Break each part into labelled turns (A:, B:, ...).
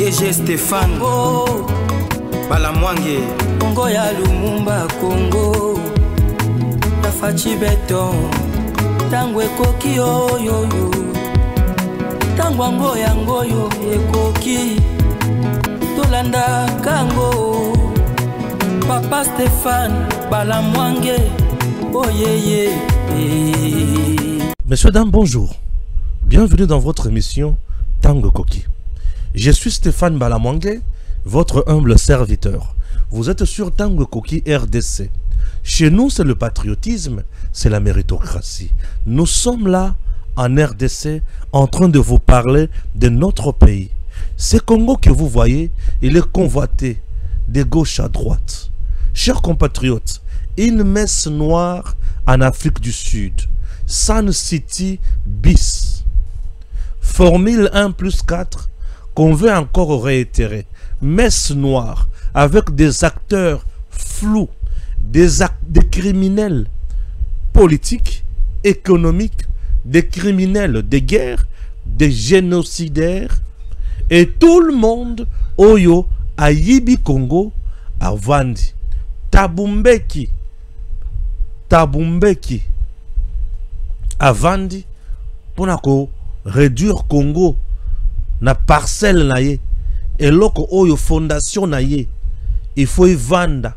A: DG Stéphane Balamwange
B: Congo ya Lumumba Congo Tafachi Beton Tangwe koki oyoyo Tangwango yangoyo ekoki Tolanda kango Papa Stéphane Balamwange Oh yeah.
C: Messieurs, dames, bonjour. Bienvenue dans votre émission Tango Koki. Je suis Stéphane Balamwange, votre humble serviteur. Vous êtes sur Tango Koki RDC. Chez nous, c'est le patriotisme, c'est la méritocratie. Nous sommes là, en RDC, en train de vous parler de notre pays. Ce Congo que vous voyez, il est convoité de gauche à droite. Chers compatriotes, une messe noire en Afrique du Sud. Sun City bis. Formule 1+4 qu'on veut encore réitérer. Messe noire avec des acteurs flous, des criminels politiques, économiques, des criminels de guerre, des génocidaires et tout le monde oyo à Yibi Congo à Vandi. Tabumbeki Avandi pour réduire Congo na parcelle na ye et loko oyo fondation na ye il faut y vanda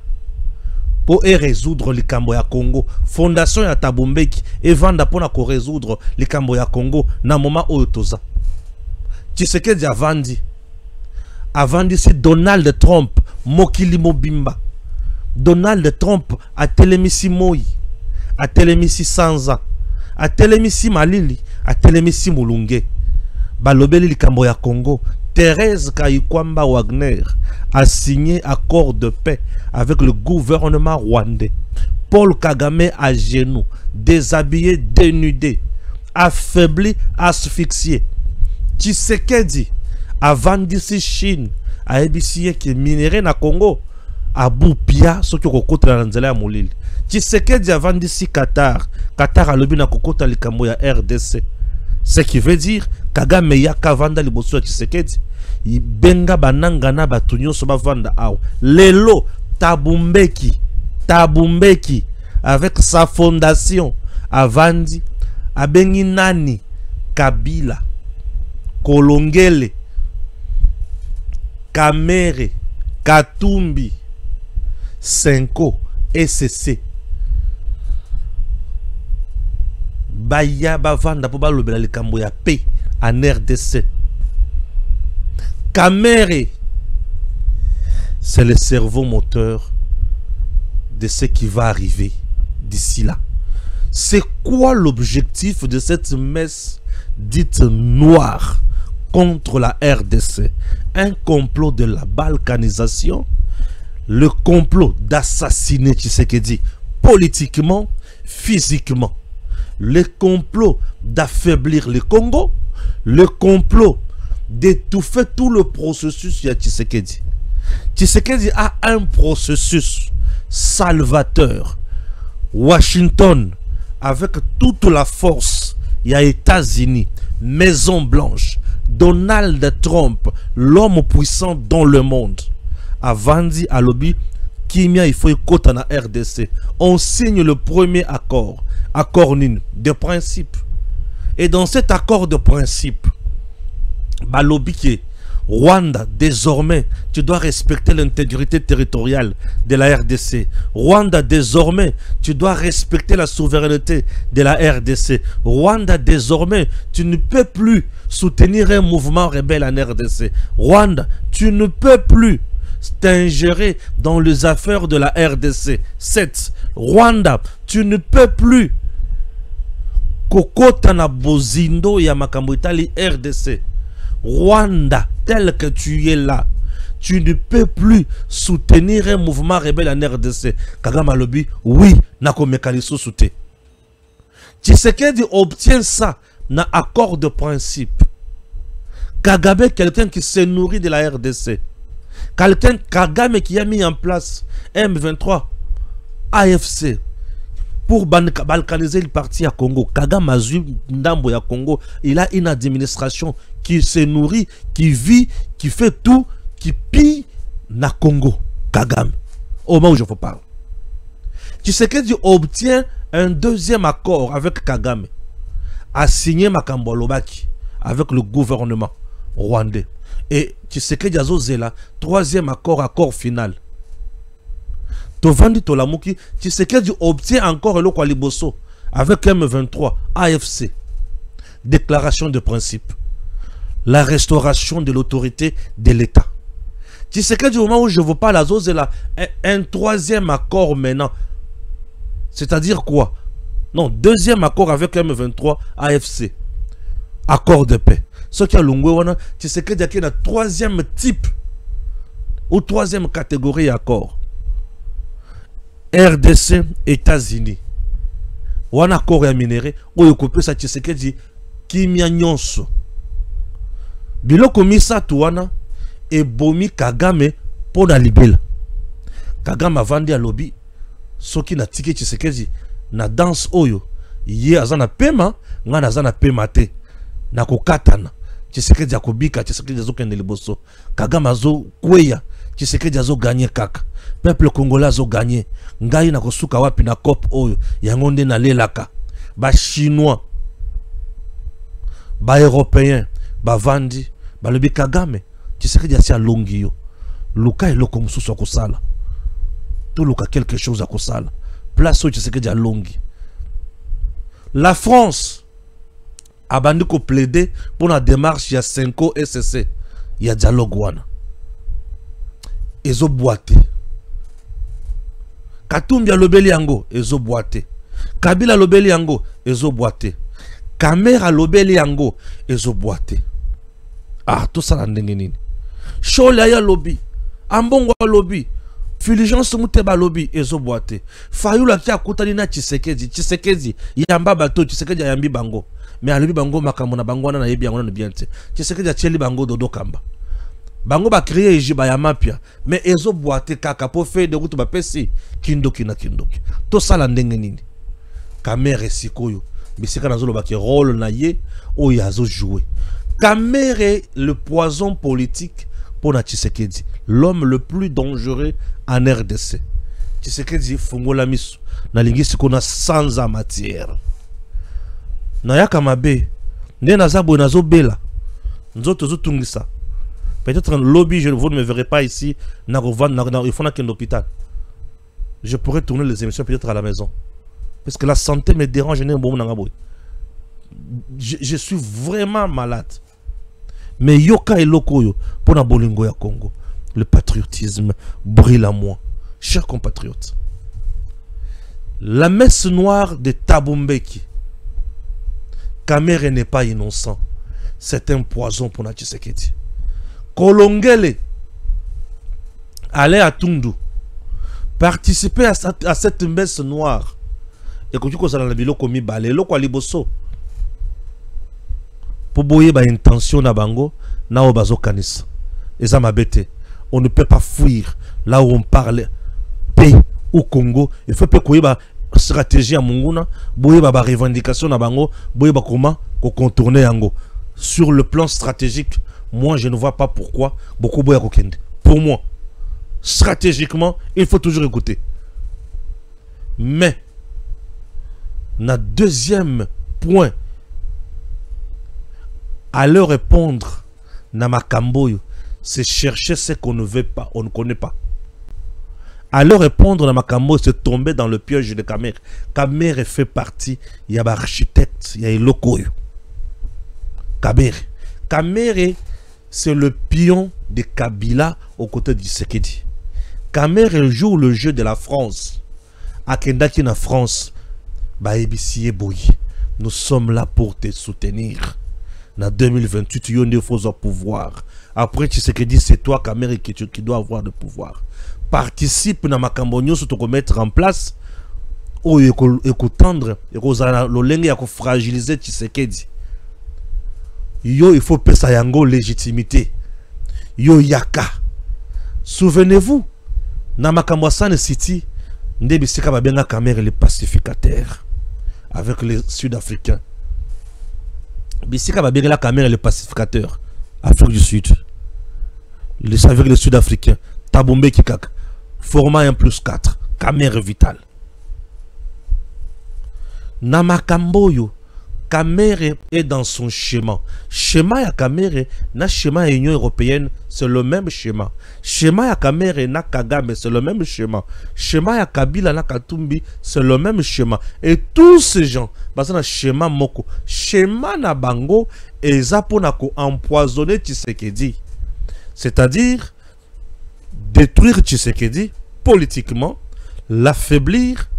C: pour résoudre les cambo ya Congo fondation ya Tabumbeki et vanda pour résoudre les cambo ya Congo na moment oyo toza Tshisekedi avandi c'est Donald Trump mokili mobimba Donald Trump a télémissi Moi, a télémissi Sanza, a télémissi Malili, a télémissi Mulunge. Balobeli likambo ya Congo, Thérèse Kayikwamba Wagner a signé accord de paix avec le gouvernement rwandais. Paul Kagame à genoux, déshabillé, dénudé, affaibli, asphyxié. Tshisekedi a vendu si Chine, a ébissé qui minéré na Congo. Abu Pia, ce qui est côté de la Moulil. Tshisekedi a vendu ici Qatar. Qatar a lobby na kokota likambo ya RDC. Ce qui veut dire Kagame ya kavanda liboso ya Tshisekedi. Benga bananga na batunyo so bavanda aw. Lelo Tabumbeki avec sa fondation avandi abengi nani Kabila Kolongele Kamere Katumbi Senko SC Baya bavanda po balobela likambo ya paix en RDC. Kamere c'est le cerveau moteur de ce qui va arriver d'ici là. C'est quoi l'objectif de cette messe dite noire contre la RDC? Un complot de la balkanisation, le complot d'assassiner Tshisekedi politiquement, physiquement, le complot d'affaiblir le Congo, le complot d'étouffer tout le processus de Tshisekedi. Tshisekedi a un processus salvateur. Washington, avec toute la force, il y a États-Unis, Maison Blanche, Donald Trump, l'homme puissant dans le monde. Avandi à lobby, Kimia il faut écouter na RDC. On signe le premier accord, accord NIN, de principe. Et dans cet accord de principe, Balobi qui Rwanda, désormais, tu dois respecter l'intégrité territoriale de la RDC. Rwanda, désormais, tu dois respecter la souveraineté de la RDC. Rwanda, désormais, tu ne peux plus soutenir un mouvement rebelle en RDC. Rwanda, tu ne peux plus t'ingérer dans les affaires de la RDC. 7. Rwanda, tu ne peux plus kokota na bozindo ya makambo itali RDC. Rwanda, tel que tu es là, tu ne peux plus soutenir un mouvement rebelle en RDC. Kagame Alobi, oui, nako mécanisme soutien. Tshisekedi obtient ça dans accord de principe. Kagame, quelqu'un qui se nourrit de la RDC. Quelqu'un, Kagame qui a mis en place M23, AFC, pour balkaniser le parti à Congo. Kagame a Ndambo ya Congo. Il a une administration qui se nourrit, qui vit, qui fait tout, qui pille na Congo. Kagame. Au moment où je vous parle. Tshisekedi obtient un deuxième accord avec Kagame. A signé Makambo Lobaki avec le gouvernement rwandais. Et Tshisekedi Azozela, troisième accord final. Tovandi Tolamuki, Tshisekedi obtient encore le Kwaliboso avec M23, AFC. Déclaration de principe. La restauration de l'autorité de l'État. Tshisekedi, au moment où je vous parle, Azozela, un troisième accord maintenant. C'est-à-dire quoi? Non, deuxième accord avec M23, AFC. Accord de paix. Ce qui a l'ongouana, Tshisekedi a un troisième type ou troisième catégorie accord. RDC, États-Unis. Ou un accord à minéré, ou yokopé sa Tshisekedi, Kimia Nyonso. Bilo komisa tuana, et bomi Kagame pour la libelle. Kagame a vendu à lobby, ce qui n'a tiqué Tshisekedi, na danse oyo, yé azana pema, ngana azana pema te, na kokatana. Tshisekedi a kobika, Tshisekedi azo kende liboso. Kagame azo kweya, Tshisekedi azo gagné kaka. Peuple congolais azo gagné. Ngai na kosuka wapi na cop oyo, yangonde na lelaka. Ba chinois, ba européens, ba vandi, ba lobi Kagame, Tshisekedi asi alongi yo. Luka eloko mususu akosala. Tout luka quelque chose akosala. Place oyo Tshisekedi alongi. La France a bandi ko plaider pour la démarche ya 5 SSC. Il y a dialogue wana. Ezo boite. Katumbi a lobeli yango, ezo boite. Kabila lobeli yango, ezo boite. Kamera lobeli yango, ezo boite. Ah, tout ça la ndenge nini. Shola ya lobby. Ambongo lobby. Fulgence Muteba lobby, ezo boite. Fayula kia kutani na Tshisekedi. Tshisekedi, yamba bato, Tshisekedi yambi bango. Mais à lui bango makamona bango na yebi yango na biente. Tshisekedi acheli bango dodo kamba. Bango ba créer ejiba ya mapia. Mais ezo boite kaka po fe de route ba pesi kindoki na kindoki. To sala ndenge nini. Kamere sikoyo. Bisika na zolo ba ki rôle na ye o yazo jouer. Kamere le poison politique pour na Tshisekedi. L'homme le plus dangereux en RDC. Tshisekedi fungola miso. Na lingisi kona sans matière. Nayaka mabe nde nazabo nazo bela nzoto zo tungisa peut-être un lobby vous ne me verrez pas ici na il faut na ken l'hôpital je pourrais tourner les émissions peut-être à la maison parce que la santé me dérange je suis vraiment malade mais yoka eloko yo pour na bolingo ya Congo le patriotisme brille à moi chers compatriotes la messe noire de Thabo Mbeki. Kamere n'est pas innocent. C'est un poison pour Tshisekedi. Kolongele, aller à Tundu, participer à cette messe noire. Et quand tu connais la ville comme balé, le quoi liboso. Pour boyer ba intention na bango, na obazo kanis. Et ça m'a bêté. On ne peut pas fuir là où on parle paix au Congo. Il faut pas qu'on stratégie à Munguna, boye ba revendication na bango, boye ba comment contourner yango. Sur le plan stratégique, moi je ne vois pas pourquoi beaucoup boya kokende. Pour moi, stratégiquement, il faut toujours écouter. Mais na deuxième point à leur répondre na makamboyo, c'est chercher ce qu'on ne veut pas, on ne connaît pas. À leur répondre, Makambo se tomber dans le piège de Kamere. Kamere fait partie, il y a l'architecte, il y a le lokoyo. Kamere, c'est le pion de Kabila aux côtés du Tshisekedi. Kamere joue le jeu de la France. À Kendaki na France, nous sommes là pour te soutenir. En 2028, il y a au pouvoir. Après, Tshisekedi, c'est toi, Kamere, qui dois avoir le pouvoir. Participe na makambo nyonso to mettre en place o ekotendre ekozala lolenge ya ko fragiliser Tshisekedi. Yo il faut pesa yango légitimité. Yo yaka. Souvenez-vous na makambo San City Nde bisika babenga Kamere les pacificateurs avec les Sud-Africains. Bisika babenga la Kamere les pacificateurs Afrique du Sud. Avec les Sud-Africains. Thabo Mbeki kaka. Format 1+4. Kamere Vital. Namakamboyo. Kamere est dans son schéma. Schéma ya Kamere na schéma Union Européenne, c'est le même schéma. Schéma ya Kamere na Kagame, c'est le même schéma. Schéma ya Kabila na Katumbi, c'est le même schéma. Et tous ces gens, parce que schéma moko, schéma na bango eza pona ko empoisonner Tshisekedi. C'est-à-dire détruire Tshisekedi politiquement, l'affaiblir,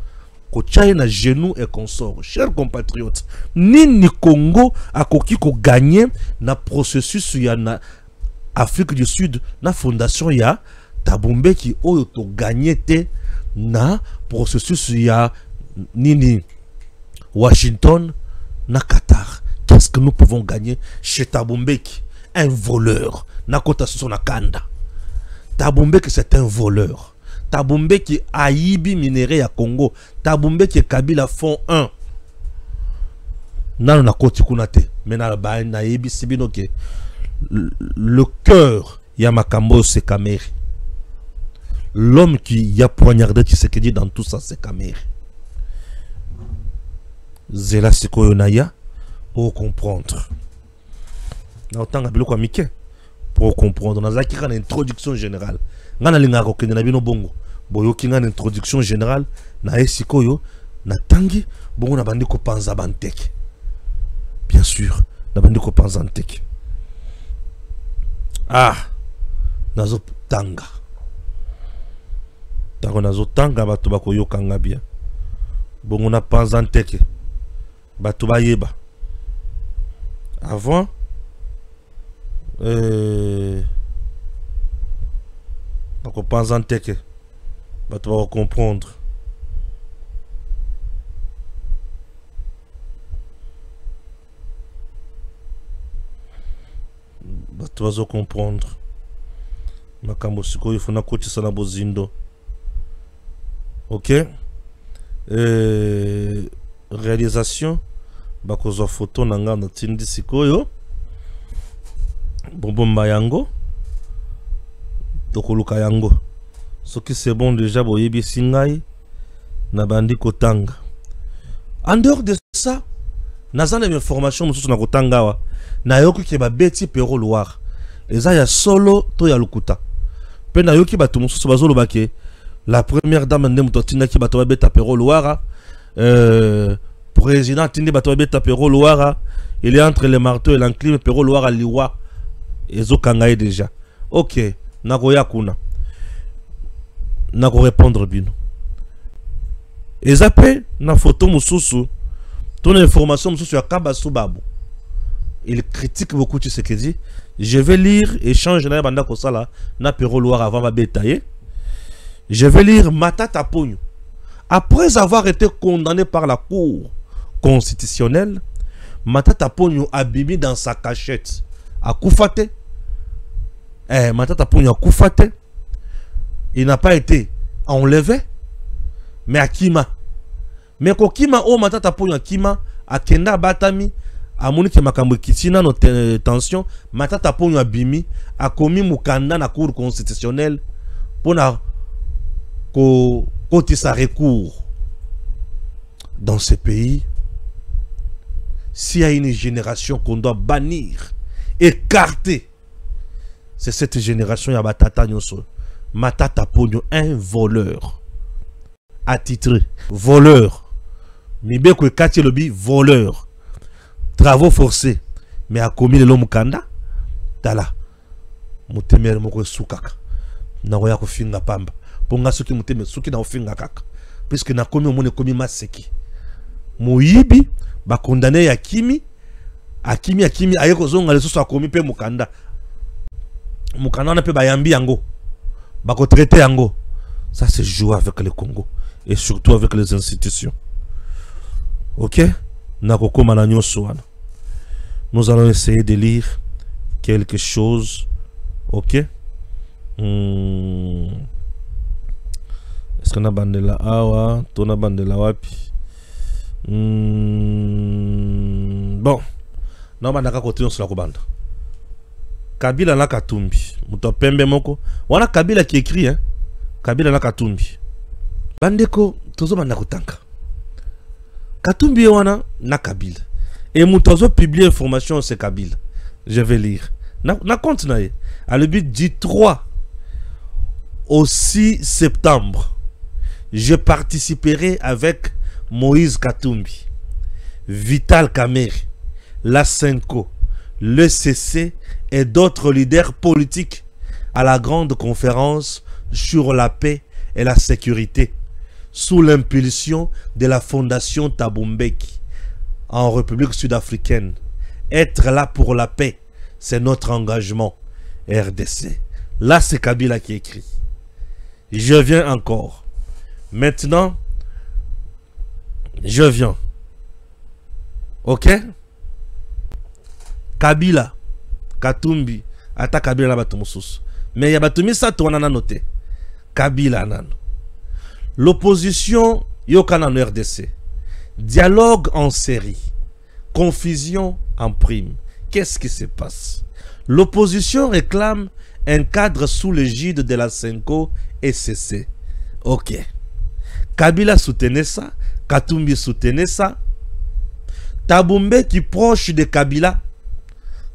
C: kochaye na genou et consort. Chers compatriotes, ni Congo a koki ko gagner na processus ya na Afrique du Sud na fondation ya Thabo Mbeki oyo to gagner te na processus ya nini Washington na Qatar. Qu'est-ce que nous pouvons gagner chez Thabo Mbeki, un voleur na kota sur na kanda. Thabo Mbeki c'est un voleur. Thabo Mbeki aibi minéré à Congo. Thabo Mbeki Kabila font 1. Nan na koti kunate. Mais na aibi sibino ke le cœur Yamakambo c'est Kamere. L'homme qui a poignardé Tshisekedi dans tout ça c'est Kamere. Zela sikoyo naya pour comprendre. Na otanga biloko amike pour comprendre. Na zaki kana introduction générale. Ngana linga kokende na bino bongo boyoki ngana introduction générale na esikoyo na tangi bongo na bandi ko panza banteke, bien sûr na bandi ko panza banteke. Nazo tanga tango nazo tanga bato bakoyoka nga bien bongo na panza banteke bato bayeba avant donc on pense en tech, bah tu vas comprendre. Bah tu vas comprendre. Makambo siko il faut na coach ça na bozindo. Ok. Réalisation. Bah kozo photo nanga na tindi siko yo. Bonbon mayango. Tokoluka yango. Ce qui c'est bon déjà boyebi singai na bandi kotanga. En dehors de ça, naza na information mususu na kotanga wa na yoki ke ba beti pero loire. Eza ya solo to ya lukuta. Pe na yoki batu mususu bazolo bake la première dame ndem totina ki bato ba beta pero loire. Président tindi bato ba beta pero loire. Il est entre les marteaux et l'enclume pero loire liwa. Ezo kangaye déjà. OK. Nagoya kuna nako répondre bino ezape na photo mususu ton information mususu ya Kabasu Babu. Il critique beaucoup Tshisekedi. Je vais lire échange na banda ko sala na pero loire avant ma bétailler. Je vais lire Matata Ponyo. Après avoir été condamné par la cour constitutionnelle, Matata Ponyo a bibi dans sa cachette à Koufate. Matata Ponyo Koufate, il n'a pas été enlevé, mais à Kima. Mais ko Kima o Matata Ponyo Kima a Kenda Batami a Monique Makambo Kitina no tension. Matata Ponyo Bimi a commis Mukanda na cour constitutionnelle pour na côté sa recours. Dans ce pays, s'il y a une génération qu'on doit bannir, écarter, c'est cette génération ya batata nyoso. Matata Ponyo, un voleur attitré, voleur. Mibeko Kati Lobi, voleur. Travaux forcés, mais a commis l'homme kanda. Tala. Mutemere moko sukaka. Na roya ko finga pamba. Ponga soki muteme soki na ofinga kaka. Puisque na commis omone commis maseki. Moyibi ba condamné ya Kimi. Akimi ayeko zonga le soso a commis pe mukanda. Mukanda na pe bayambi yango. Bako traiter yango. Ça c'est jouer avec le Congo et surtout avec les institutions. OK? Nakoko mananyo soana. Nous allons essayer de lire quelque chose. OK? Est-ce Tona bandela awa, tona bandela wapi. Bon, non bandaka continuer sur la kobanda. Kabila na Katumbi, muto pembe moko. Wana Kabila qui écrit hein. Kabila na Katumbi. Bandeko tozo banda kotanka. Katumbi wana na Kabila. Et muto publie information sur Kabila. Je vais lire. Na compte na ye. À le but du 3 au 6 septembre. Je participerai avec Moïse Katumbi, Vital Kamerhe, la Senko, le CC et d'autres leaders politiques à la grande conférence sur la paix et la sécurité sous l'impulsion de la fondation Thabo Mbeki en République sud-africaine. Être là pour la paix, c'est notre engagement. RDC. Là, c'est Kabila qui écrit. Je viens encore. Maintenant, je viens. Ok? Kabila, Katumbi, ata Kabila na batumusus. Mais ya batumi sa toana na noté. Kabila nan. L'opposition yokana no RDC. Dialogue en série. Confusion en prime. Qu'est-ce qui se passe? L'opposition réclame un cadre sous l'égide de la Senko et CC. Ok. Kabila soutenait ça. Katumbi soutenait ça. Thabo Mbeki, proche de Kabila,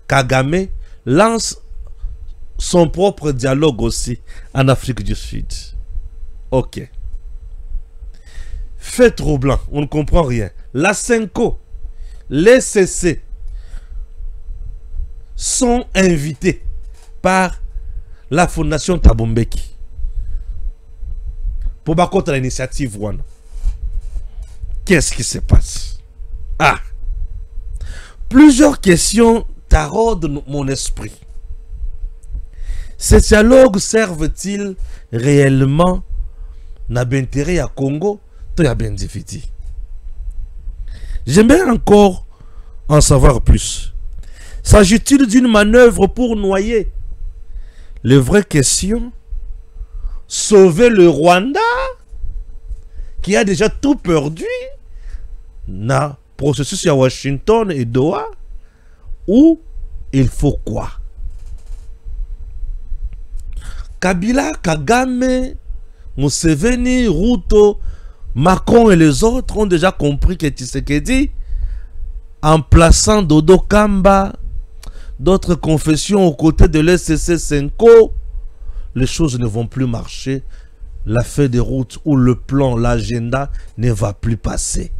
C: Kagame, lance son propre dialogue aussi en Afrique du Sud. Ok. Fait troublant, on ne comprend rien. La Senko, les CC sont invités par la fondation Thabo Mbeki pour battre l'initiative One. Qu'est-ce qui se passe? Ah! Plusieurs questions taraudent mon esprit. Ces dialogues servent-ils réellement d'intérêt à Congo? J'aimerais encore en savoir plus. S'agit-il d'une manœuvre pour noyer les vraies questions? Sauver le Rwanda qui a déjà tout perdu? Na processus à Washington et Doha? Ou il faut quoi? Kabila, Kagame, Museveni, Ruto, Macron et les autres ont déjà compris que Tshisekedi, en plaçant Dodo Kamba, d'autres confessions aux côtés de l'SCC Senko, les choses ne vont plus marcher. La feuille de route ou le plan, l'agenda ne va plus passer.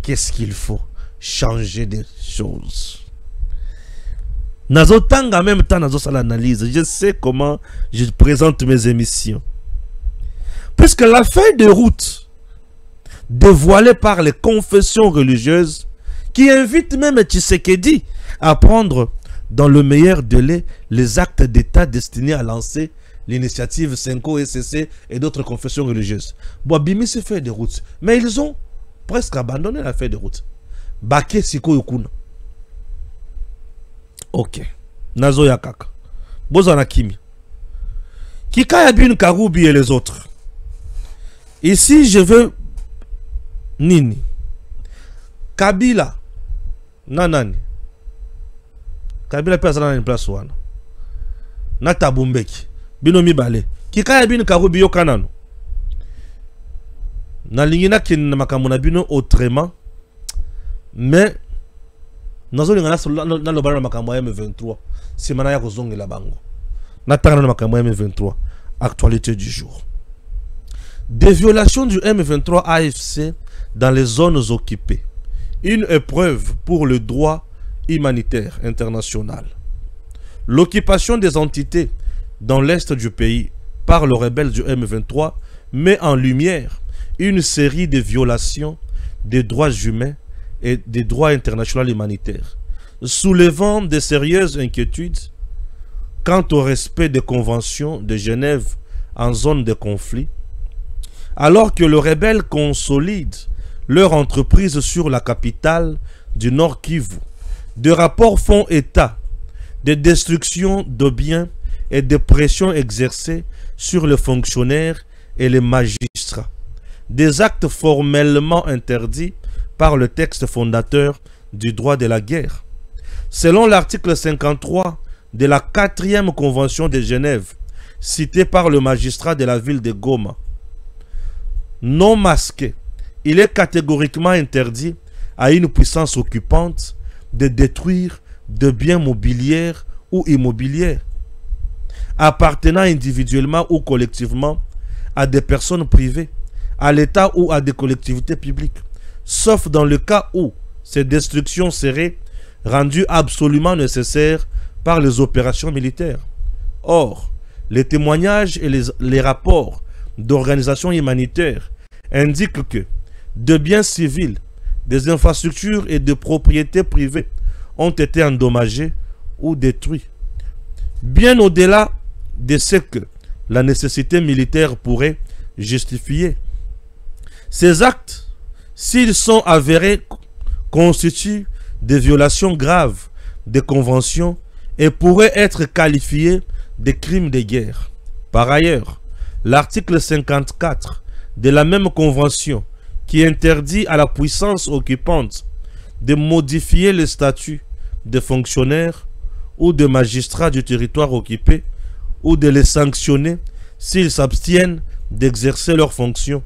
C: Qu'est-ce qu'il faut? Changer des choses. Nazotanga en même temps dans l'analyse. Je sais comment je présente mes émissions. Puisque la feuille de route dévoilée par les confessions religieuses qui invitent même Tshisekedi à prendre dans le meilleur délai les actes d'État destinés à lancer l'initiative Senko, SCC et d'autres confessions religieuses. Bimi se fait de route. Mais ils ont presque abandonné la feuille de route. Baké Siko Yukuna. Ok. Nazo Yakaka. Bozana Kimi. Kika Yabin Karoubi et les autres. Ici, je veux Nini. Kabila. Nanani. Kabila peut être une place ouana. Na Thabo Mbeki. Binomi Bale. Kika Yabin Karoubi Yokanano. Na lingina ki na makamuna bino autrement. Mais nazo lingana na lo bana makamwa M23. Si mana ya kozongi la bango. Na tanga na makamwa M23. Actualité du jour. Des violations du M23 AFC dans les zones occupées. Une épreuve pour le droit humanitaire international. L'occupation des entités dans l'est du pays par le rebelle du M23 met en lumière une série de violations des droits humains et des droits internationaux humanitaires, soulevant de sérieuses inquiétudes quant au respect des conventions de Genève en zone de conflit, alors que les rebelles consolident leur entreprise sur la capitale du Nord Kivu. Des rapports font état de destruction de biens et de pressions exercées sur les fonctionnaires et les magistrats. Des actes formellement interdits par le texte fondateur du droit de la guerre. Selon l'article 53 de la 4e Convention de Genève, citée par le magistrat de la ville de Goma, non masqué, il est catégoriquement interdit à une puissance occupante de détruire des biens mobiliers ou immobiliers appartenant individuellement ou collectivement à des personnes privées, à l'État ou à des collectivités publiques, sauf dans le cas où ces destructions seraient rendues absolument nécessaires par les opérations militaires. Or, les témoignages et les rapports d'organisations humanitaires indiquent que de biens civils, des infrastructures et de propriétés privées ont été endommagés ou détruits, bien au-delà de ce que la nécessité militaire pourrait justifier. Ces actes, s'ils sont avérés, constituent des violations graves des conventions et pourraient être qualifiés de crimes de guerre. Par ailleurs, l'article 54 de la même convention, qui interdit à la puissance occupante de modifier le statut de fonctionnaires ou de magistrats du territoire occupé ou de les sanctionner s'ils s'abstiennent d'exercer leurs fonctions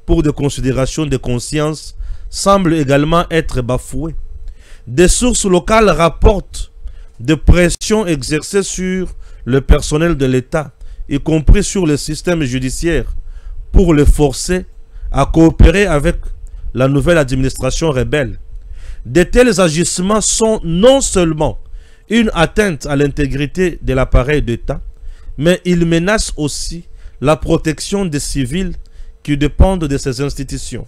C: pour des considérations de conscience, semble également être bafoué. Des sources locales rapportent des pressions exercées sur le personnel de l'État, y compris sur le système judiciaire, pour les forcer à coopérer avec la nouvelle administration rebelle. De tels agissements sont non seulement une atteinte à l'intégrité de l'appareil d'État, mais ils menacent aussi la protection des civils qui dépendent de ces institutions.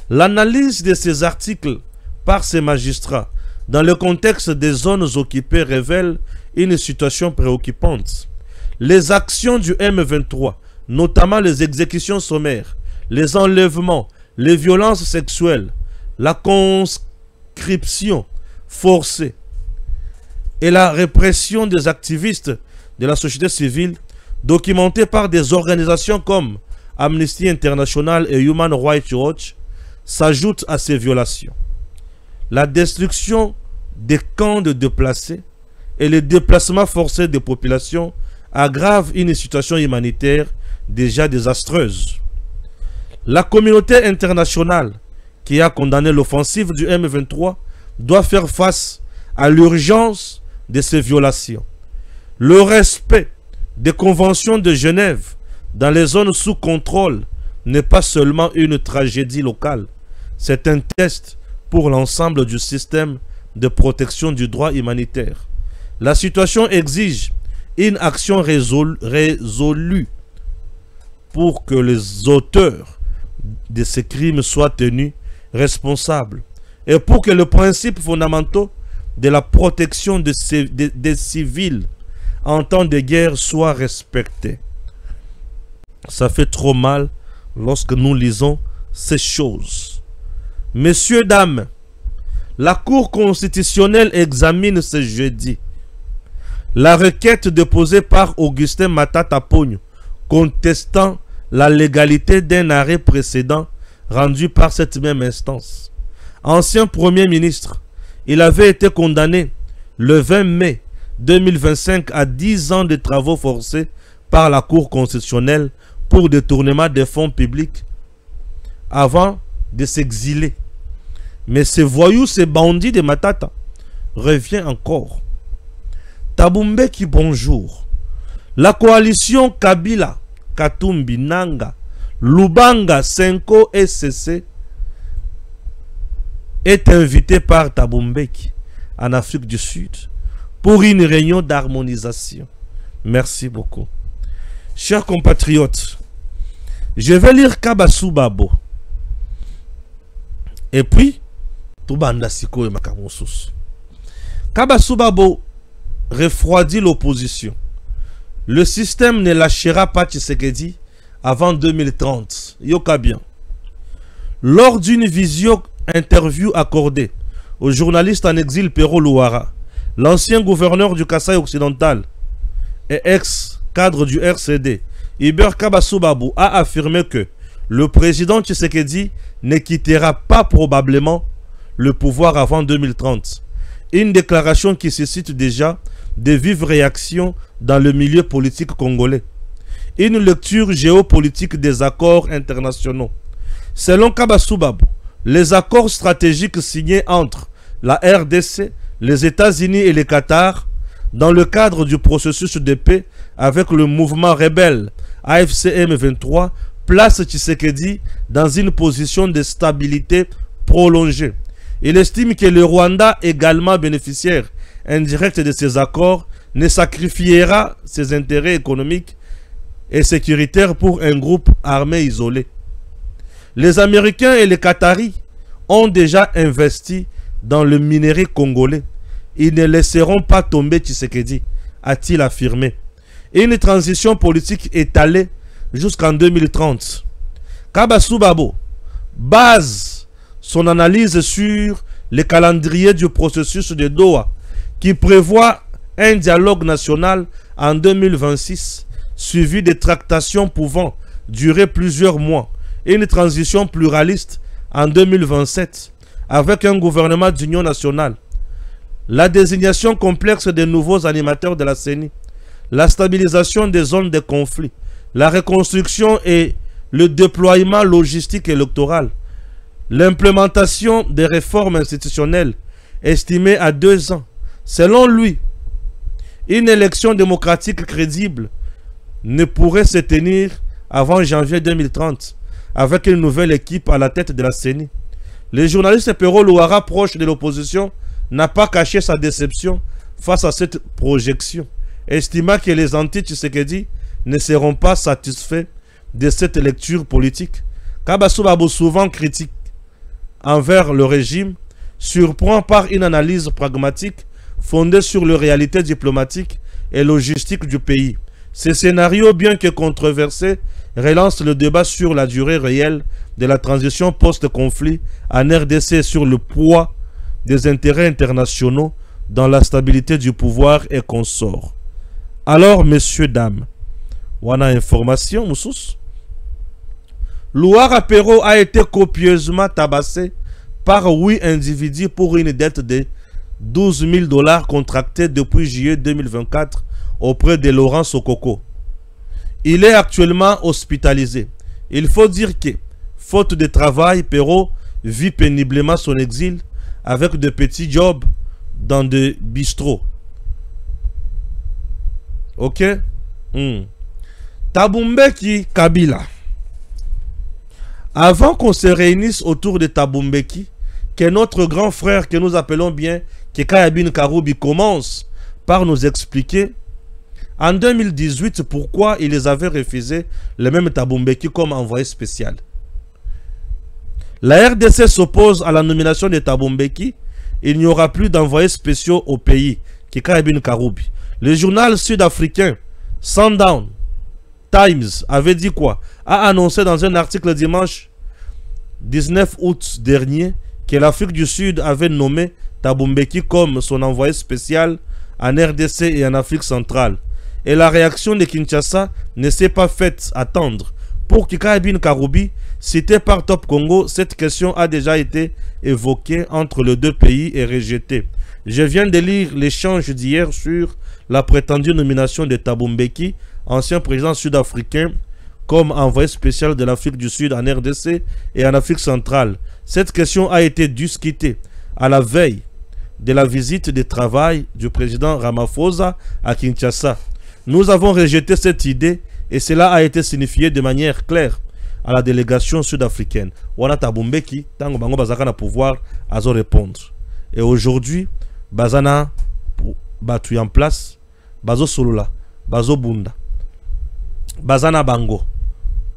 C: L'analyse de ces articles par ces magistrats dans le contexte des zones occupées révèle une situation préoccupante. Les actions du M23, notamment les exécutions sommaires, les enlèvements, les violences sexuelles, la conscription forcée et la répression des activistes de la société civile, documentées par des organisations comme Amnesty International et Human Rights Watch, s'ajoutent à ces violations. La destruction des camps de déplacés et le déplacement forcé des populations aggravent une situation humanitaire déjà désastreuse. La communauté internationale qui a condamné l'offensive du M23 doit faire face à l'urgence de ces violations. Le respect des conventions de Genève dans les zones sous contrôle n'est pas seulement une tragédie locale, c'est un test pour l'ensemble du système de protection du droit humanitaire. La situation exige une action résolue pour que les auteurs de ces crimes soient tenus responsables et pour que les principes fondamentaux de la protection des civils en temps de guerre soient respectés. Ça fait trop mal lorsque nous lisons ces choses. Messieurs, dames, la Cour constitutionnelle examine ce jeudi la requête déposée par Augustin Matata Pogno contestant la légalité d'un arrêt précédent rendu par cette même instance. Ancien Premier ministre, il avait été condamné le 20 mai 2025 à 10 ans de travaux forcés par la Cour constitutionnelle pour détournement des fonds publics avant de s'exiler. Mais ces voyous, ces bandits de Matata revient encore. Thabo Mbeki, bonjour. La coalition Kabila, Katumbi, Nanga, Lubanga, Senko et CC est invitée par Thabo Mbeki en Afrique du Sud pour une réunion d'harmonisation. Merci beaucoup. Chers compatriotes, je vais lire Kabassou Babo. Et puis, Toubanda Siko et Makamousous. Kabassou Babo refroidit l'opposition. Le système ne lâchera pas Tshisekedi avant 2030. Yoka bien. Lors d'une visio-interview accordée au journaliste en exil Pero Louara, l'ancien gouverneur du Kasaï occidental et ex-cadre du RCD, Iber Kabassou Babou a affirmé que le président Tshisekedi ne quittera pas probablement le pouvoir avant 2030. Une déclaration qui suscite déjà de vives réactions dans le milieu politique congolais. Une lecture géopolitique des accords internationaux. Selon Kabassou Babou, les accords stratégiques signés entre la RDC, les États-Unis et le Qatar, dans le cadre du processus de paix avec le mouvement rebelle AFC M23, place Tshisekedi dans une position de stabilité prolongée. Il estime que le Rwanda, également bénéficiaire indirect de ces accords, ne sacrifiera ses intérêts économiques et sécuritaires pour un groupe armé isolé. Les Américains et les Qataris ont déjà investi dans le minerai congolais. Ils ne laisseront pas tomber Tshisekedi, a-t-il affirmé. Une transition politique étalée jusqu'en 2030. Kabassou Babou base son analyse sur le calendrier du processus de Doha qui prévoit un dialogue national en 2026 suivi de tractations pouvant durer plusieurs mois et une transition pluraliste en 2027 avec un gouvernement d'union nationale. La désignation complexe des nouveaux animateurs de la CENI, la stabilisation des zones de conflit, la reconstruction et le déploiement logistique électoral, l'implémentation des réformes institutionnelles estimées à 2 ans. Selon lui, une élection démocratique crédible ne pourrait se tenir avant janvier 2030 avec une nouvelle équipe à la tête de la CENI. Le journaliste Pero Louara, proche de l'opposition, n'a pas caché sa déception face à cette projection, estimant que les anti-Tshisekedi ne seront pas satisfaits de cette lecture politique. Kabassou Babou, souvent critique envers le régime, surprend par une analyse pragmatique fondée sur les réalités diplomatiques et logistiques du pays. Ce scénario, bien que controversé, relance le débat sur la durée réelle de la transition post-conflit en RDC sur le poids des intérêts internationaux dans la stabilité du pouvoir et consorts. Alors, messieurs, dames, on a information, Moussous. Louara Pero a été copieusement tabassé par 8 individus pour une dette de 12 000 $ contractée depuis juillet 2024 auprès de Laurent Sokoko. Il est actuellement hospitalisé. Il faut dire que, faute de travail, Pero vit péniblement son exil avec de petits jobs dans des bistrots. Ok? Tabumbeki Kabila. Avant qu'on se réunisse autour de Tabumbeki, que notre grand frère que nous appelons bien Kekayabin Karoubi commence par nous expliquer en 2018 pourquoi il les avait refusés, le même Tabumbeki, comme envoyé spécial. La RDC s'oppose à la nomination de Tabumbeki. Il n'y aura plus d'envoyés spéciaux au pays. Kekayabin Karoubi. Le journal sud-africain Sundown Times avait dit quoi? A annoncé dans un article dimanche 19 août dernier que l'Afrique du Sud avait nommé Tabumbeki comme son envoyé spécial en RDC et en Afrique centrale. Et la réaction de Kinshasa ne s'est pas faite attendre. Pour Kekayabin Karoubi, cité par Top Congo, cette question a déjà été évoquée entre les deux pays et rejetée. Je viens de lire l'échange d'hier sur la prétendue nomination de Tabumbeki, ancien président sud-africain, comme envoyé spécial de l'Afrique du Sud en RDC et en Afrique centrale. Cette question a été discutée à la veille de la visite de travail du président Ramaphosa à Kinshasa. Nous avons rejeté cette idée et cela a été signifié de manière claire à la délégation sud-africaine. Wana Tabumbeki, tango bango bazaka na pouvoir, azo répondre. Et aujourd'hui, bazana batu en place, bazo solola, bazo bunda, bazana bango.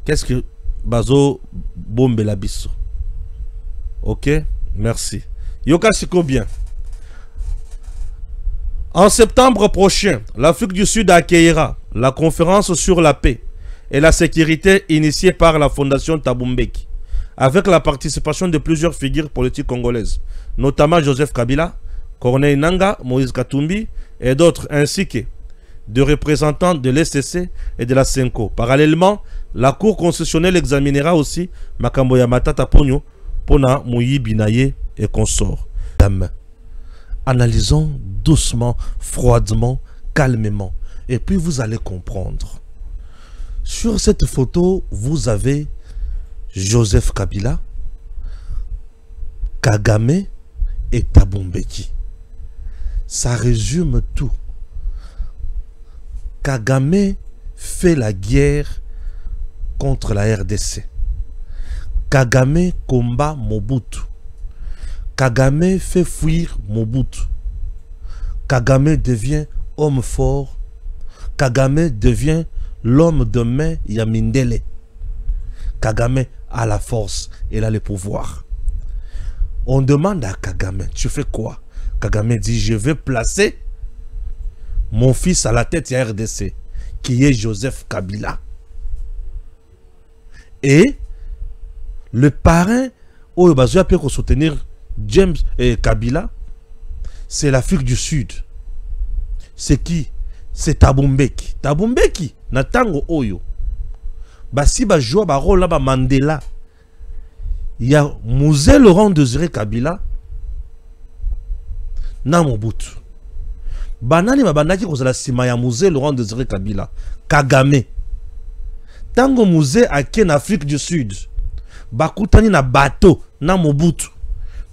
C: Qu'est-ce que bazo bombe la biso? Ok, merci. Yoka siko bien. En septembre prochain, l'Afrique du Sud accueillera la conférence sur la paix et la sécurité initiée par la Fondation Tabumbeki, avec la participation de plusieurs figures politiques congolaises, notamment Joseph Kabila, Corneille Nangaa, Moïse Katumbi et d'autres, ainsi que de représentants de l'SCC et de la Senko. Parallèlement, la Cour constitutionnelle examinera aussi Makambo ya Matata Ponyo, Pona Moyibi Naye et consorts. Analysons doucement, froidement, calmement. Et puis vous allez comprendre. Sur cette photo, vous avez Joseph Kabila, Kagame et Thabo Mbeki. Ça résume tout. Kagame fait la guerre contre la RDC. Kagame combat Mobutu. Kagame fait fuir Mobutu. Kagame devient homme fort. Kagame devient l'homme de main Yamindele. Kagame a la force, il a le pouvoir. On demande à Kagame, tu fais quoi? Kagame dit, je vais placer mon fils à la tête de RDC, qui est Joseph Kabila. Et le parrain, où il va soutenir James et Kabila, c'est l'Afrique du Sud. C'est qui? C'est Thabo Mbeki. Thabo Mbeki, Natango Oyo. Basi ba joua ba rôle ba Mandela. Il y a Mosé Laurent Désiré Kabila na Mobutu. Banani babandaki kozala sima ya Mosé Laurent Désiré Kabila. Kagame. Tango Mosé ake na Afrique du Sud. Bakutani na bateau na Mobutu.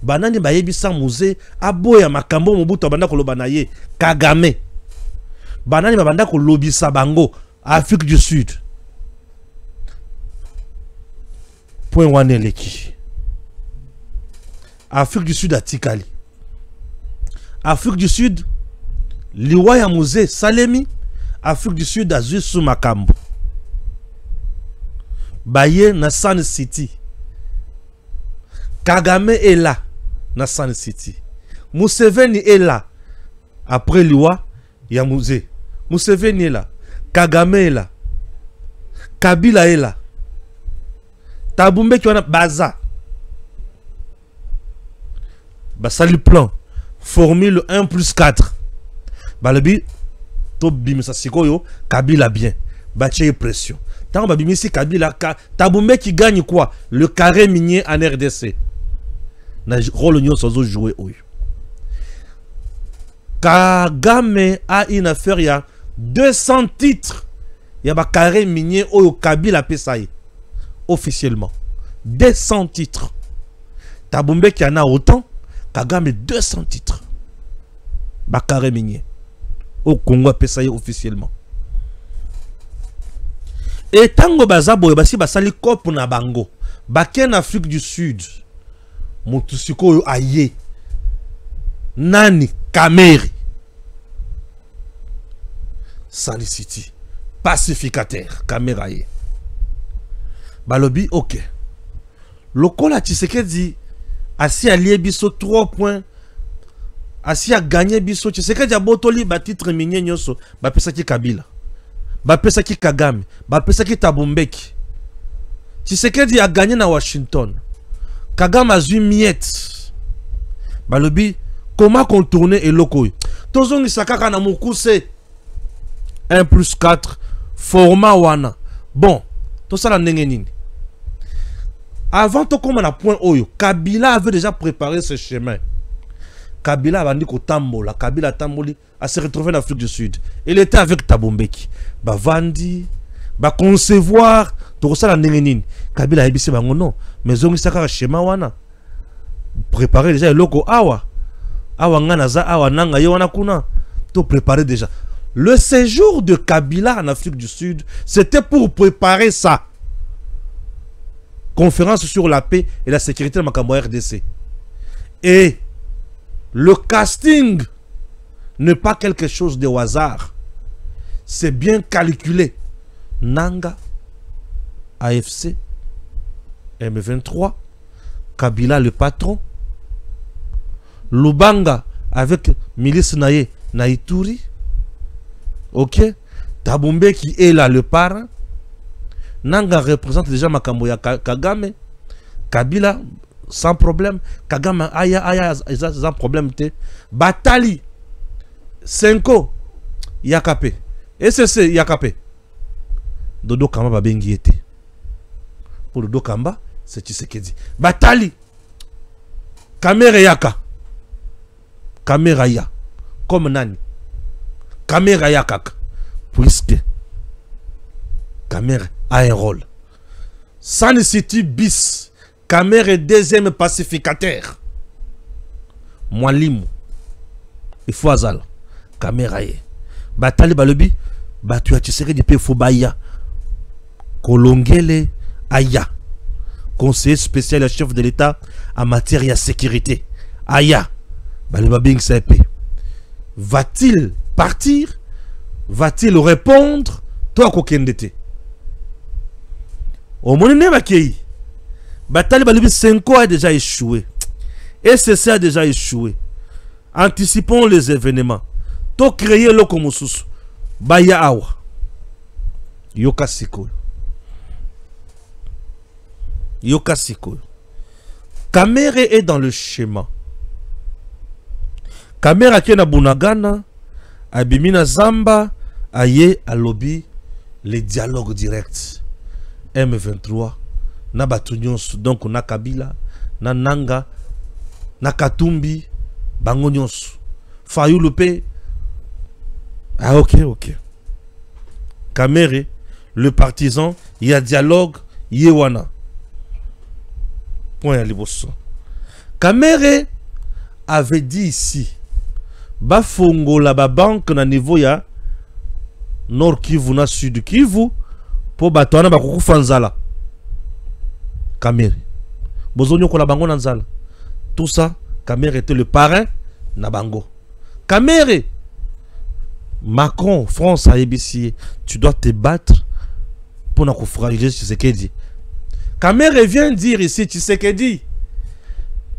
C: Banani bayebisa Mosé aboya makambo Mobutu abanda koloba na ye. Kagame. Banani babanda kolobisa bango Afrique du Sud. Point wane leki. Afrique du Sud à Tikali. Afrique du Sud, liwa ya Mosé Salemi. Afrique du Sud azui sous makambo. Baye na Sun City. Kagame est là na Sun City. Museveni est là. Après liwa ya Mosé. Museveni est là. Kagame est là. Kabila est là. Thabo Mbeki wana baza. Basali plan. Formule 1+4. Balobi. Top bimisa sikoyo. Kabila bien. Bache pression. Tant babimisi Kabila. Thabo Mbeki gagne quoi? Le carré minier en RDC. Na rôle nyo sozo jouer oyo. Kagame a une affaire ya 200 titres. Ya ba carré minier oyo Kabila pesaye. Officiellement 200 titres. Thabo Mbeki en a autant. Kagame 200 titres. Bakare minier au Congo pesaye officiellement. Et tango bazabo basi basali kop na bango. Baken Afrique du Sud. Motusiko aye. Nani Kameri. Sali City. Pacificateur Kameraye. Balobi, ok. Lokola Tshisekedi asi allié biso 3 points. Asi a gagné biso. Tshisekedi a botoli ba titre minier nyoso. Ba pesaki Kabila. Ba pesaki Kagame. Ba pesaki Thabo Mbeki. Tshisekedi a gagné na Washington. Kagame a zui miette. Balobi, comment contourner eloko? Tozongi sakaka na mukuse. 1+4. Format wana. Bon. Tout ça la nini. Avant de commencer à point Oyo, Kabila avait déjà préparé ce chemin. Kabila a dit qu'au Tambola, Kabila Tamboli a se retrouvé en Afrique du Sud. Il était avec Thabo Mbeki. Ba vandi, ba concevoir, tout ça la nini. Kabila a dit non, mais on a schéma wana. Préparer déjà le loco awa. Awa nganaza awa nanga yona kuna. Tout préparer déjà. Le séjour de Kabila en Afrique du Sud, c'était pour préparer ça. Conférence sur la paix et la sécurité de Makambo RDC. Et le casting n'est pas quelque chose de hasard. C'est bien calculé. Nanga, AFC, M23, Kabila le patron, Lubanga avec milice Naye, Naïtouri, ok, Thabo Mbeki qui est là le parrain. Nanga représente déjà Makambo ya Kagame. Kabila sans problème. Kagame aya sans problème te. Batali Senko Yakape. Et c'est Yakapé. Dodo Kamba babengi ete. Pour Dodo Kamba, c'est Tshisekedi. Batali. Kamere Yaka. Kamera Ya. Comme Nani. Kamera Yakaka. Puisque Kamera a un rôle. San City bis. Kamera est deuxième pacificateur. Mwalimu. Il faut azal. Kamera ye. Batali balobi. Batu ya Tshisekedi pe Fobaya. Kolongele Aya. Conseiller spécial et chef de l'État en matière de sécurité. Aya. Balibabing Sepe. Va-t-il partir? Va-t-il répondre? Toi, Kokendete. Au moment où Batali Balibi Senko a déjà échoué. SCC a déjà échoué. Anticipons les événements. To créer le Komosus. Baya Awa. Yoka Siko. Yoka Siko. Kamere est dans le schéma. Kamera qui est na Bunagana, Abimina Zamba, Aye, Alobi, les dialogues directs. M23, na Batunyons, donc na Kabila, na Nanga, na Katumbi, Bangonyons, Fayou Lope. Ah, ok. Kamere, le partisan, il y a dialogue, Yewana. Point à l'Ibosso. Kamere avait dit ici. Bafongo la banque na niveau ya Nord Kivu na Sud Kivu po batwana bakuku fanzala Kamere bozonyo ko la bango na nzala. Tout ça Kamere était le parrain na bango. Kamere Macron France a ébissé, tu dois te battre pour na ko fragiler Tshisekedi. Kamere vient dire ici Tshisekedi,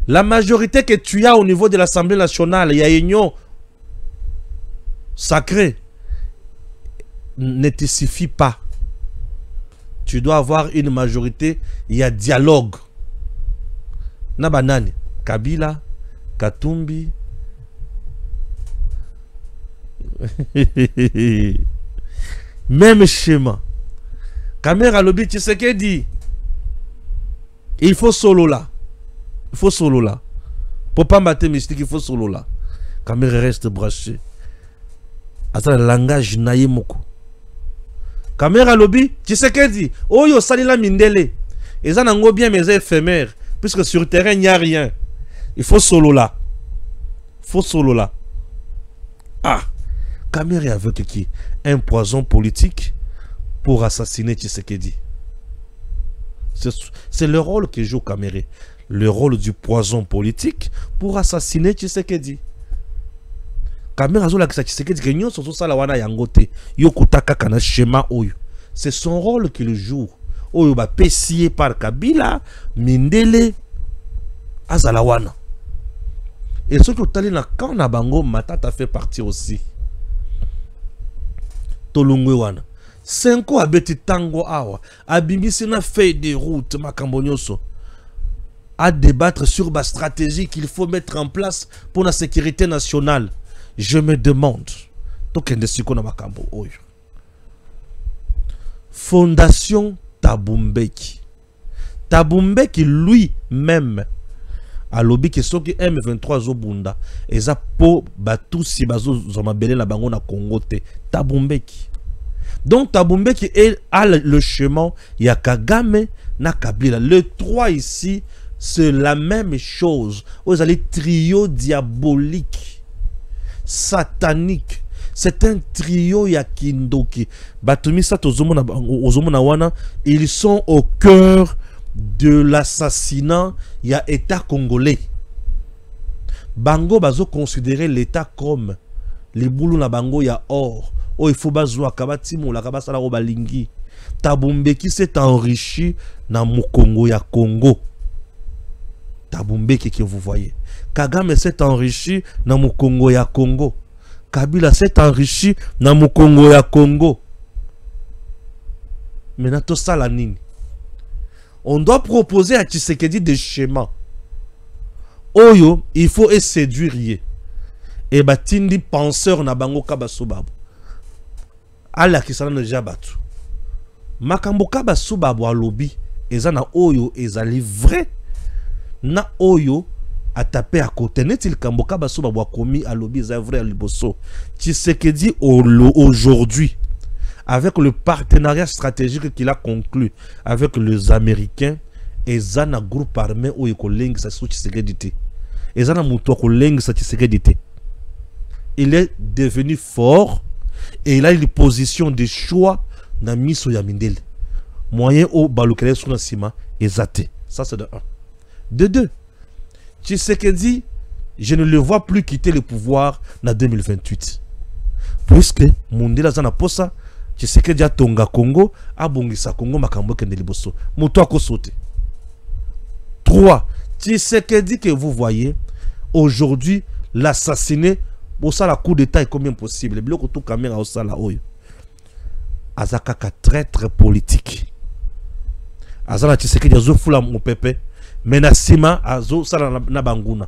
C: la majorité que tu as au niveau de l'Assemblée nationale, il y a union sacrée, ne te suffit pas. Tu dois avoir une majorité, il y a dialogue. Nabanani, Kabila, Katumbi. Même schéma. Kamera Lobi Tshisekedi. Il faut solo là. Il faut solo là. Pour pas mater mystique, il faut solo là. Kamera reste branché. Attends, le langage naïe moko. Kamera Lobi, Tshisekedi. Oh yo salila mindele. Et ça n'a bien mais éphémère. Puisque sur le terrain, il n'y a rien. Il faut solo là. Il faut solo là. Ah. Kamera avec qui? Un poison politique pour assassiner Tshisekedi. C'est le rôle que joue Kamera. Le rôle du poison politique pour assassiner Tshisekedi. Kamera zola kisa Tshisekedi kenyo soso sala wana yangote yokutaka kana schéma oyo. C'est son rôle qu'il joue. Oyo ba pesié par Kabila, Mindele, Azalawana. Et ce que tu na quand na bango Matata fait partie aussi. Tolungwe wana. 5 ans abeti tango awa. Abimisi na feuille de route makambonyoso. À débattre sur la stratégie qu'il faut mettre en place pour la sécurité nationale. Je me demande. Fondation Tabumbeki. Tabumbeki lui-même a lobby que ce qui M23 Zobunda et ça pour batu si bazo zomabele la bango na Congo te. Tabumbeki. Donc Tabumbeki a le chemin, il y a Kagame na Kabila. Le 3 ici, c'est la même chose. Vous allez trio diabolique, satanique. C'est un trio yakindoki. Batumisa tozomona wana, ils sont au cœur de l'assassinat. Il y a État congolais. Bango bazo considérer l'État comme les boulons na bango ya or. Oh, il faut bazwa kabati mo la kabasala ko balingi. Tabumbeki s'est enrichi na Mukongo ya Congo. Tabumbeki que vous voyez. Kagame s'est enrichi na Mukongo ya Congo. Kabila s'est enrichi na Mukongo ya Congo. Maintenant tout ça la nini. On doit proposer à Tshisekedi des schémas. Oyo, il faut séduire. Et batindi penseur na bango kabasobabu. ala kisana déjà batu makambo ka basu babwa lobby ezana oyo ezali vrai na oyo atapé à côté n'est-il kamboka basu babwa komi à lobby ezali vrai à liboso Tshisekedi aujourd'hui avec le partenariat stratégique qu'il a conclu avec les Américains ezana groupe armé oyo kolengi sa Tshisekedi te ezana muto kolengi sa Tshisekedi te. Il est devenu fort et il a une position de choix dans miso ya mindele. Moyen au balukele sur la cima ezate. Ça c'est de 1. De 2. Tshisekedi, je ne le vois plus quitter le pouvoir en 2028. Puisque Mundela zana posa Tshisekedi a tonga Congo, a bongisa Congo makambo kende liboso. Muto ako sote. 3. Tshisekedi que vous voyez aujourd'hui l'assassiner au sala coup d'état est combien possible. Biloko tout caméra au sala oyo. Azakaka traître politique. Azala Tshisekedi azo fula mo pepe. Menasima azo sala na banguna.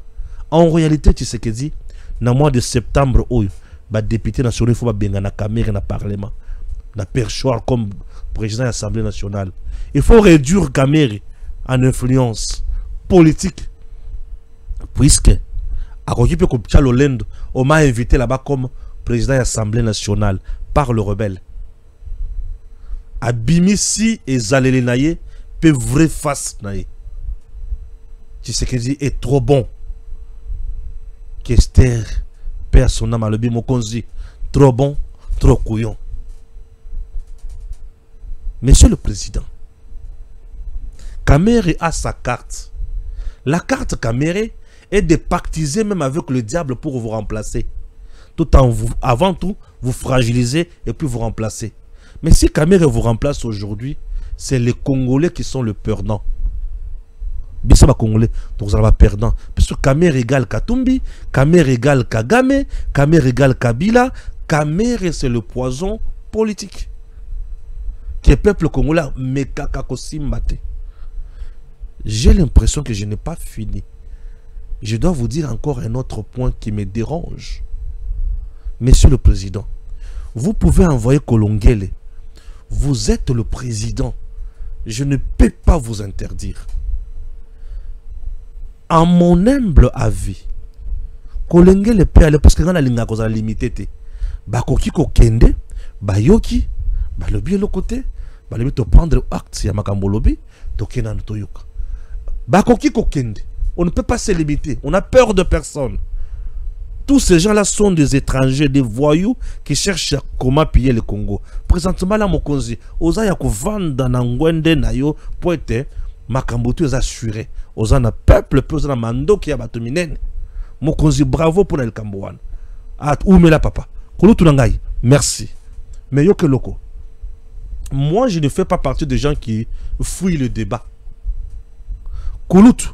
C: En réalité Tshisekedi na mois de septembre oyo ba député national faut ba benga na caméra na parlement. Na perchoir comme président de l'Assemblée nationale. Il faut réduire caméra en influence politique. Puisque à côté comme Tchalolendo, on m'a invité là-bas comme président de l'Assemblée nationale par le rebelle. Abimisi et Zalelenaye peut vrai face naye. Tshisekedi est trop bon. Kester perd son âme à le Mokonzi. Trop bon, trop couillon. Monsieur le Président, Kamere a sa carte. La carte Kamere est de pactiser même avec le diable pour vous remplacer. Tout en vous, avant tout, vous fragilisez et puis vous remplacer. Mais si Kamere vous remplace aujourd'hui, c'est les Congolais qui sont le perdant. Bissaba Congolais, donc vous allez perdant. Parce que Kamere égale Katumbi, Kamere égale Kagame, Kamere égale Kabila. Kamere c'est le poison politique. Que le peuple congolais mekakakosimbate. J'ai l'impression que je n'ai pas fini. Je dois vous dire encore un autre point qui me dérange. Monsieur le Président, vous pouvez envoyer Kolongele. Vous êtes le président. Je ne peux pas vous interdire. En mon humble avis, Kolongele peut aller parce que dans la ligne à limité. Bakoki kokende, bayoki, balobi le côté, balobi to prendre acte ya makambo lobi, to kenan toyoka. Bakoki kokende. On ne peut pas se limiter. On a peur de personne. Tous ces gens-là sont des étrangers, des voyous qui cherchent comment piller le Congo. Présentement, là, Mokonzi, Oza yako vanda na ngwende na yo pour être makambotu est assuré. Oza na peuple, oza na mando qui a batuminene. Mokonzi, bravo pour le Cambouane. Ah, où me la papa? Kulutu nangai, merci. Mais yo que loko. Moi, je ne fais pas partie des gens qui fuient le débat. Kulutu.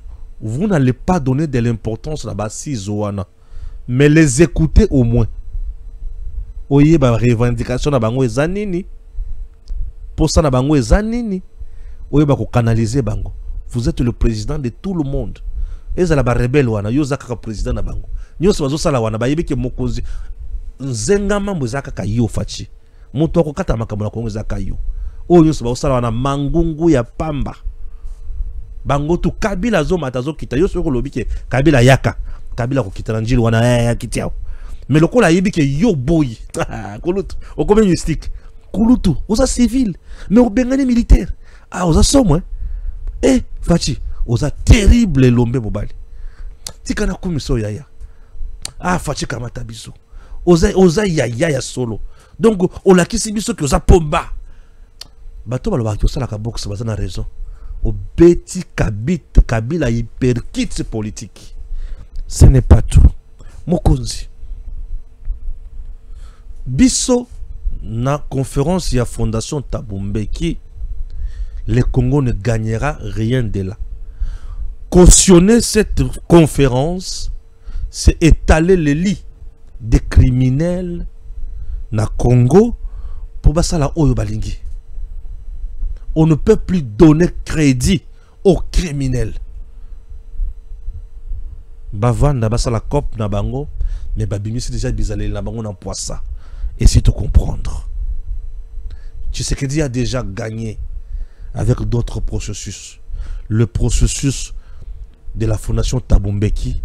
C: Vous n'allez pas donner de l'importance là-bas si Zoana. Mais les écouter au moins. Oye ba revendication na bango ezanini. Posa na bango ezanini. Oye ba ko canaliser bango. Vous êtes le président de tout le monde. Ezala ba rebelle wana yo zaka président na bango. Nyoso bazo sala wana ba yebike Mokonzi. Nzenga mambo zaka ka yo fachi. Moto ko kata makambo na Kongo zaka yo. Oyo nyoso bazo sala wana mangungu ya pamba. Bango tu Kabila zo matazo kita yo soko lobike Kabila yaka Kabila ko kita njili wana ya kitiao mais lokola yebike yo boy kulutu okome mystique kulutu oza civil mais obengani militaire ah oza somo fachi oza terrible lombe mobali tika na kumiso yaya ah fachi kamata biso oza ya solo donc olakisi biso ki oza pomba bato baloba ki osala ka box bazana raison au bêti Kabila hyperkit politique. Ce n'est pas tout. Mokonzi. Biso na conférence ya Fondation Tabumbeki, le Congo ne gagnera rien de là. Cautionner cette conférence, c'est étaler le lit des criminels na Congo pour basala oyo balingi. On ne peut plus donner crédit aux criminels. Bavanda basa la cop na bango, mais babimi c'est déjà bizalé na bango na poissa. Et c'est tout comprendre. Tshisekedi a déjà gagné avec d'autres processus. Le processus de la fondation Thabo Mbeki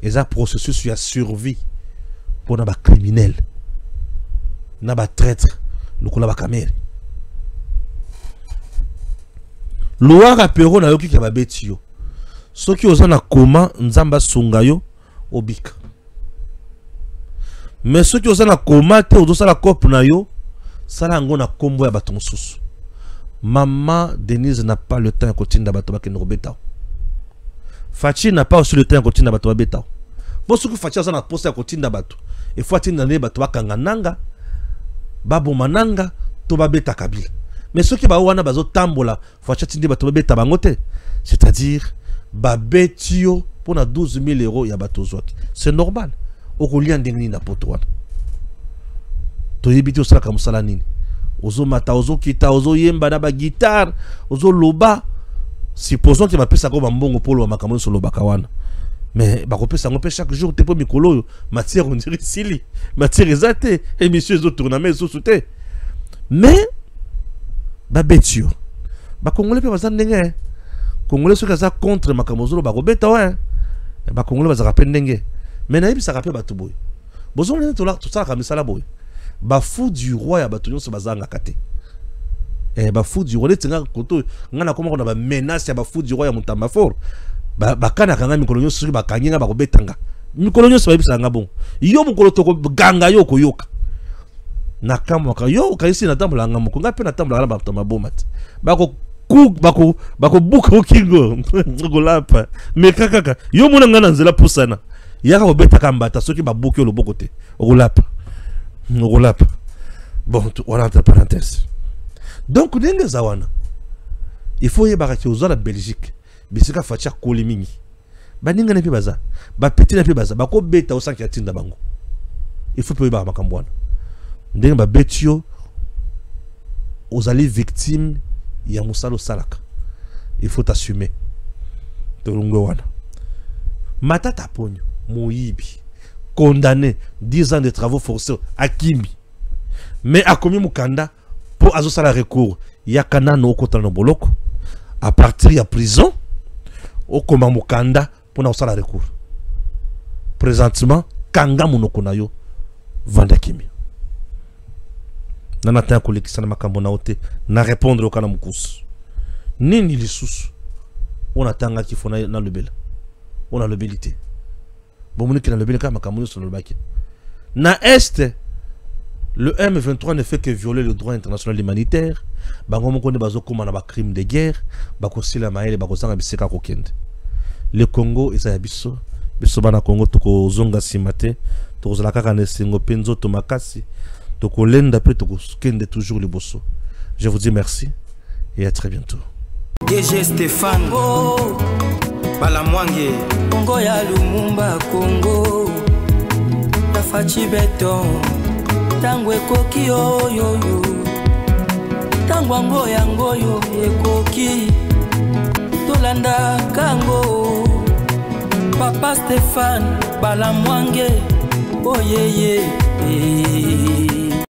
C: et un processus qui a survécu pour les criminels, les traîtres, les caméras. Loi rapero na yoki ka beti yo. Soki oza na koma nzamba sunga yo obika. Mais soki oza na koma te ozo sala kope na yo sala ngo na kombo ya bato mosusu. Maman Denise n'a pas le temps de continuer d'abattre bato bakeno. Fachi n'a pas aussi le temps de continuer d'abattre bato. Bon soki Fachi oza na poste ya continuer d'abattre. Il faut atteindre les bato bakanga nanga babo mananga to babeta Kabila. Mais ceux qui ba wana bazo tambola Fachi atindi bato babeta bangote. C'est-à-dire babetio pour na 12 000 euros ya bato zwaki. C'est normal. Okolian ndengni na poto wana. To yebiti osala ka musala nini? Ozo mata ozo kita ozo yemba na ba guitare ozo loba. Supposons que ba pesa ko mbongo polo makambo so loba kawana. Mais ba ko pesa ngo pe chaque jour te po mikolo matière on dirait sili. Matière ezate et monsieur zo tournament zo souté. Mais ba betio. Ba congolais pe bazan ndenge. Congolais ceux qui sont contre makambo zo ba ko beta ouais. Ba congolais bazaka pe ndenge. Mais naïbi ça rappelle bato boy. Bozo on tout là tout ça comme ça la boy. Ba fou du roi ya bato nyonso bazanga kate. Ba fou du roi tinga koto ngana koma kona ba menace ya ba fou du roi ya mutamba fort. Ba kana kanga mikolo nyonso soki ba kanyenga ba kobetanga. Mikolo nyonso ba bisa nga bon. Yo mukolo to ko ganga yo ko yoka. Na kama ka yo ka isi na tambola nga moko ngape na tambola ba tamba bomat. Ba ko buka okingo ngolapa. Me kaka yo muna ngana nzela pusana. Yaka obeta kambata soki ba buki lo bokote. Ngolapa. Ngolapa. Bon, voilà entre parenthèses. Donc ndenge zawana. Il faut yeba ki ozo la Belgique. Bisika facha koli mingi. Ba ninga na pe baza. Ba petit na pe baza. Ba ko beta o sanki atinda bango. Il faut yeba makambwana. Ndenge ba betio ozali victime ya musalo salaka. Il faut t'assumer. Tolongo wana. Matata ponyo moyibi condamné 10 ans de travaux forcés à Kimbi. Mais a commis mukanda pour azosala recours. Yakana no kota no boloko. À partir de prison, au koma mukanda pour na osala recours. Présentement, kanga monoko na yo vanda Kimi. Nana ta kolekisa na makambo na ote na répondre au kana mukusu. Nini lisusu. On attanga ki fona na lebela. On a l'habilité. Bon, on a l'habilité sur le bac. Na Est, le M23 ne fait que violer le droit international humanitaire. Bango connaît bazo comme un crime de guerre. Bako sila maele bako sanga biseka kokende. Le Congo est à biso. Biso bana Congo toko zonga simate. Toko zalaka kane singo penzo tomakasi. Toko lenda pe toko kende toujours le bosso. Je vous dis merci et à très bientôt.
B: DG Stéphane Balamwange Congo ya Lumumba Congo Tafachi beton Tango ekoki yo yo yo Tango ngoyo ekoki Tolanda kango Papa Stéphane Balamwange Oh yeah yeah